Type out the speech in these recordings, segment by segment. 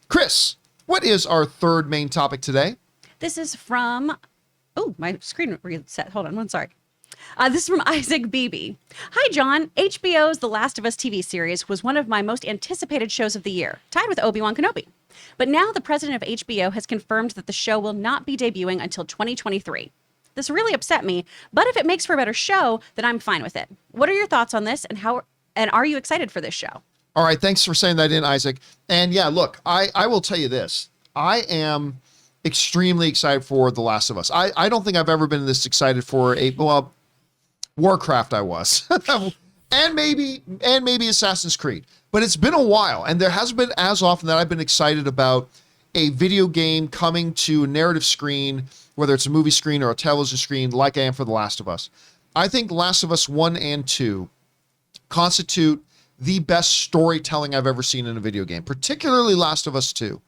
Chris, what is our third main topic today? This is from, my screen reset. Hold on, one, sorry. This is from Isaac Beeby. Hi, John. HBO's The Last of Us TV series was one of my most anticipated shows of the year, tied with Obi-Wan Kenobi. But now the president of HBO has confirmed that the show will not be debuting until 2023. This really upset me, but if it makes for a better show, then I'm fine with it. What are your thoughts on this, and are you excited for this show? All right, thanks for saying that in, Isaac. And yeah, look, I will tell you this. I am extremely excited for The Last of Us. I don't think I've ever been this excited for Warcraft I was. and maybe Assassin's Creed. But it's been a while, and there hasn't been as often that I've been excited about a video game coming to a narrative screen, whether it's a movie screen or a television screen, like I am for The Last of Us. I think Last of Us 1 and 2 constitute the best storytelling I've ever seen in a video game, particularly Last of Us 2.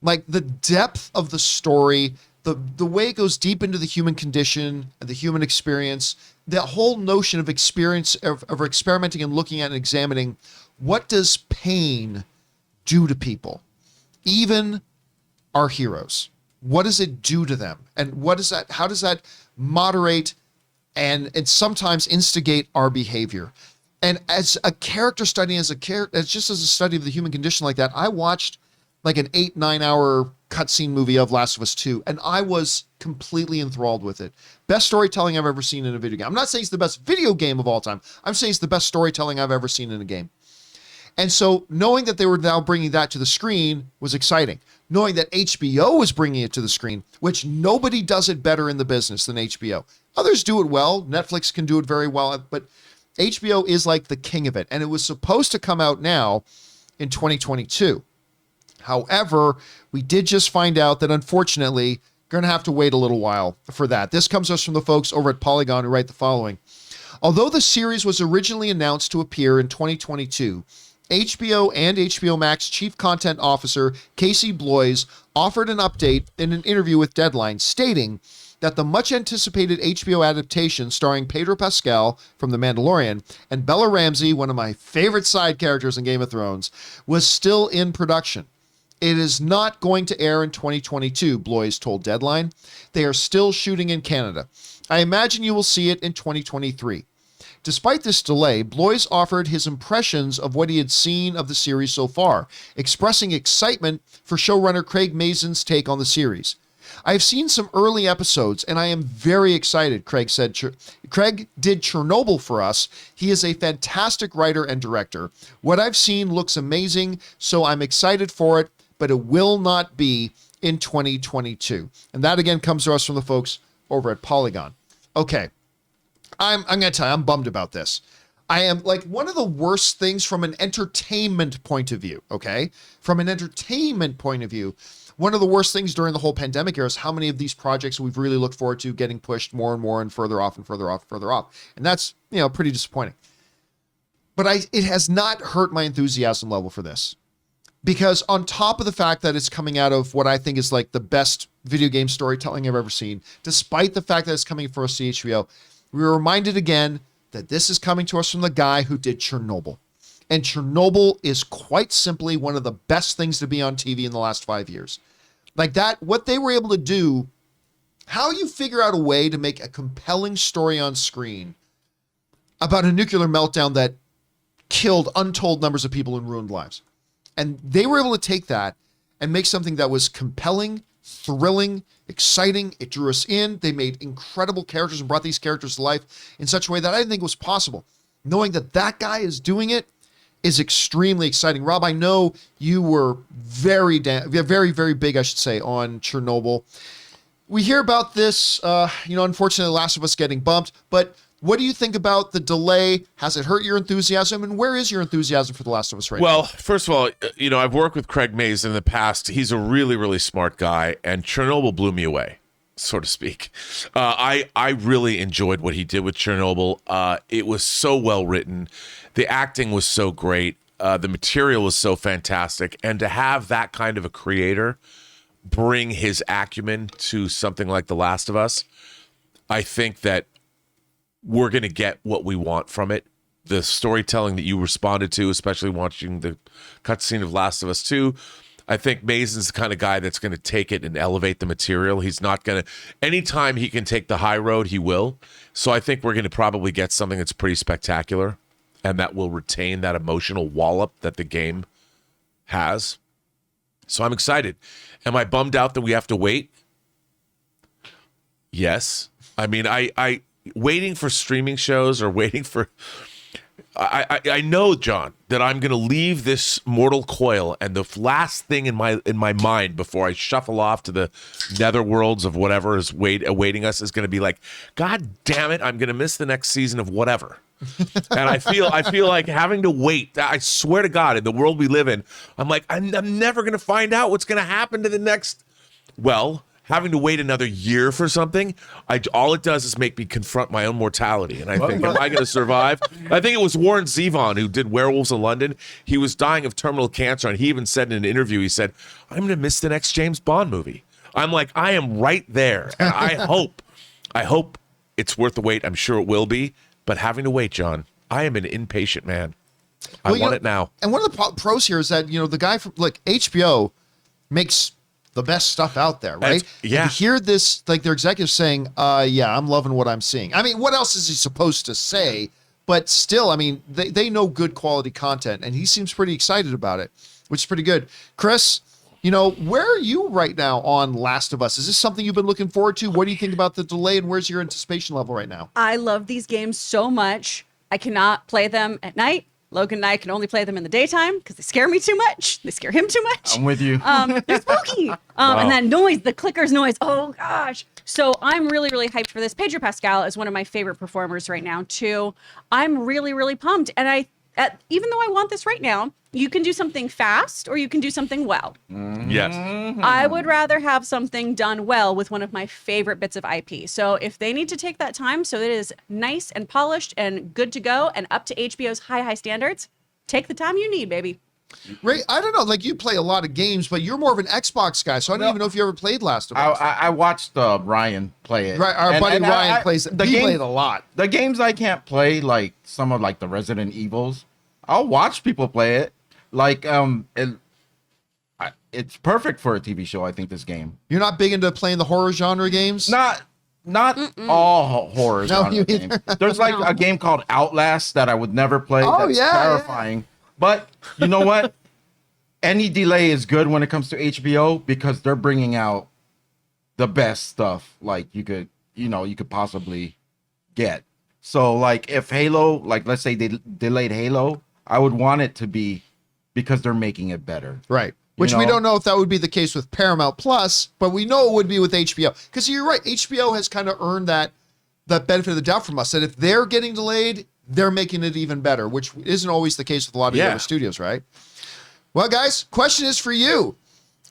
Like the depth of the story, the way it goes deep into the human condition and the human experience, the whole notion of experimenting and looking at and examining what does pain do to people, even our heroes. What does it do to them? And how does that moderate and sometimes instigate our behavior? And as a character study, as a study of the human condition like that, I watched like an 8-9 hour cutscene movie of Last of Us 2, and I was completely enthralled with it. Best storytelling I've ever seen in a video game. I'm not saying it's the best video game of all time. I'm saying it's the best storytelling I've ever seen in a game. And so knowing that they were now bringing that to the screen was exciting. Knowing that HBO was bringing it to the screen, which nobody does it better in the business than HBO. Others do it well. Netflix can do it very well, but HBO is like the king of it. And it was supposed to come out now in 2022. However, we did just find out that unfortunately, going to have to wait a little while for that. This comes to us from the folks over at Polygon who write the following. Although the series was originally announced to appear in 2022, HBO and HBO Max Chief Content Officer Casey Bloys offered an update in an interview with Deadline, stating that the much-anticipated HBO adaptation starring Pedro Pascal from The Mandalorian and Bella Ramsey, one of my favorite side characters in Game of Thrones, was still in production. It is not going to air in 2022, Bloys told Deadline. They are still shooting in Canada. I imagine you will see it in 2023. Despite this delay, Bloys offered his impressions of what he had seen of the series so far, expressing excitement for showrunner Craig Mazin's take on the series. I've seen some early episodes, and I am very excited, Craig said. Craig did Chernobyl for us. He is a fantastic writer and director. What I've seen looks amazing, so I'm excited for it, but it will not be in 2022. And that, again, comes to us from the folks over at Polygon. Okay, I'm going to tell you, I'm bummed about this. I am like one of the worst things from an entertainment point of view, okay? From an entertainment point of view, one of the worst things during the whole pandemic era is how many of these projects we've really looked forward to getting pushed more and more and further off and further off, further off. And that's, pretty disappointing. But it has not hurt my enthusiasm level for this. Because on top of the fact that it's coming out of what I think is like the best video game storytelling I've ever seen, despite the fact that it's coming for us to HBO, we were reminded again that this is coming to us from the guy who did Chernobyl. And Chernobyl is quite simply one of the best things to be on TV in the last 5 years. Like that, what they were able to do, how you figure out a way to make a compelling story on screen about a nuclear meltdown that killed untold numbers of people and ruined lives. And they were able to take that and make something that was compelling, thrilling, exciting. It drew us in. They made incredible characters and brought these characters to life in such a way that I didn't think was possible. Knowing that that guy is doing it is extremely exciting. Rob, I know you were very, very big, I should say, on Chernobyl. We hear about this, unfortunately, Last of Us getting bumped, but what do you think about the delay? Has it hurt your enthusiasm? And where is your enthusiasm for The Last of Us right now? Well, first of all, I've worked with Craig Mazin in the past. He's a really, really smart guy, and Chernobyl blew me away, so to speak. I really enjoyed what he did with Chernobyl. It was so well written. The acting was so great. The material was so fantastic. And to have that kind of a creator bring his acumen to something like The Last of Us, I think that we're going to get what we want from it. The storytelling that you responded to, especially watching the cutscene of Last of Us 2, I think Mason's the kind of guy that's going to take it and elevate the material. He's not going to, anytime he can take the high road, he will. So I think we're going to probably get something that's pretty spectacular and that will retain that emotional wallop that the game has. So I'm excited. Am I bummed out that we have to wait? Yes. I mean, I waiting for streaming shows or waiting for, I know, John, that I'm going to leave this mortal coil, and the last thing in my mind before I shuffle off to the nether worlds of whatever is awaiting us is going to be like, God damn it, I'm going to miss the next season of whatever. And I feel like having to wait. I swear to God, in the world we live in, I'm like, I'm never going to find out what's going to happen to the next. Well, having to wait another year for something, all it does is make me confront my own mortality. And I think, am I going to survive? I think it was Warren Zevon who did Werewolves in London. He was dying of terminal cancer, and he even said in an interview, he said, I'm going to miss the next James Bond movie. I'm like, I am right there. And I hope it's worth the wait. I'm sure it will be. But having to wait, John, I am an impatient man. I want it now. And one of the pros here is that, the guy from HBO makes the best stuff out there, right? Yeah. You hear this, like their executives saying, yeah, I'm loving what I'm seeing. I mean, what else is he supposed to say? But still, I mean, they know good quality content, and he seems pretty excited about it, which is pretty good. Chris, where are you right now on Last of Us? Is this something you've been looking forward to? What do you think about the delay, and where's your anticipation level right now? I love these games so much. I cannot play them at night. Logan and I can only play them in the daytime because they scare me too much. They scare him too much. I'm with you. They're spooky. And that noise, the clickers noise. Oh, gosh. So I'm really, really hyped for this. Pedro Pascal is one of my favorite performers right now, too. I'm really, really pumped. And even though I want this right now, you can do something fast or you can do something well. Yes. I would rather have something done well with one of my favorite bits of IP. So if they need to take that time so it is nice and polished and good to go and up to HBO's high standards, take the time you need, baby. Ray, I don't know, like you play a lot of games, but you're more of an Xbox guy, so I don't even know if you ever played Last of Us. I watched Ryan play it. Right, our buddy Ryan plays it. He played a lot. The games I can't play, like some of like the Resident Evils, I'll watch people play it. Like it's perfect for a TV show. I think this game. You're not big into playing the horror genre games? Not all horror genre games. There's like a game called Outlast that I would never play. Oh, that's yeah, terrifying. Yeah. But you know what? Any delay is good when it comes to HBO because they're bringing out the best stuff like you could possibly get. So like if Halo, like let's say they delayed Halo, I would want it to be because they're making it better. Right. Which we don't know if that would be the case with Paramount Plus, but we know it would be with HBO. Because you're right, HBO has kind of earned that benefit of the doubt from us, that if they're getting delayed, they're making it even better, which isn't always the case with a lot of the other studios, right? Well, guys, question is for you.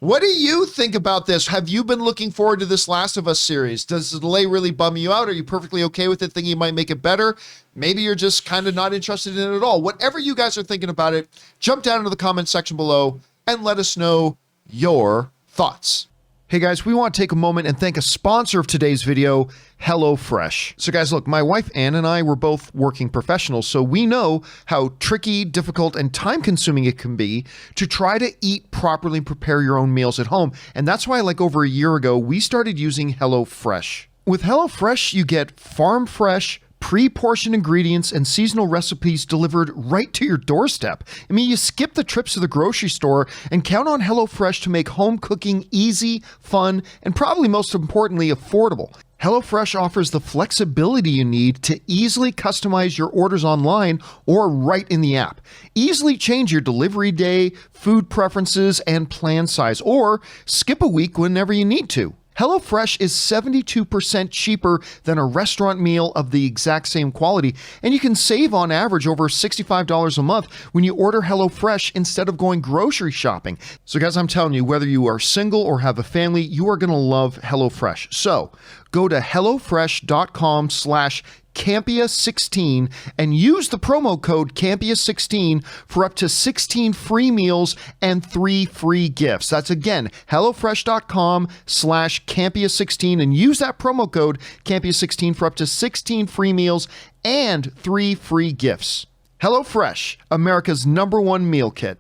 What do you think about this? Have you been looking forward to this Last of Us series? Does the delay really bum you out? Are you perfectly okay with it, thinking you might make it better? Maybe you're just kind of not interested in it at all. Whatever you guys are thinking about it, jump down into the comment section below and let us know your thoughts. Hey guys, we want to take a moment and thank a sponsor of today's video, HelloFresh. So guys, look, my wife Ann and I were both working professionals, so we know how tricky, difficult, and time-consuming it can be to try to eat properly and prepare your own meals at home. And that's why, like over a year ago, we started using HelloFresh. With HelloFresh, you get farm-fresh, pre-portioned ingredients and seasonal recipes delivered right to your doorstep. I mean, you skip the trips to the grocery store and count on HelloFresh to make home cooking easy, fun, and probably most importantly, affordable. HelloFresh offers the flexibility you need to easily customize your orders online or right in the app. Easily change your delivery day, food preferences, and plan size, or skip a week whenever you need to. HelloFresh is 72% cheaper than a restaurant meal of the exact same quality, and you can save on average over $65 a month when you order HelloFresh instead of going grocery shopping. So guys, I'm telling you, whether you are single or have a family, you are going to love HelloFresh. So go to HelloFresh.com/Campea16 and use the promo code Campea16 for up to 16 free meals and 3 free gifts. That's again, HelloFresh.com/Campea16 and use that promo code Campea16 for up to 16 free meals and 3 free gifts. HelloFresh, America's #1 meal kit.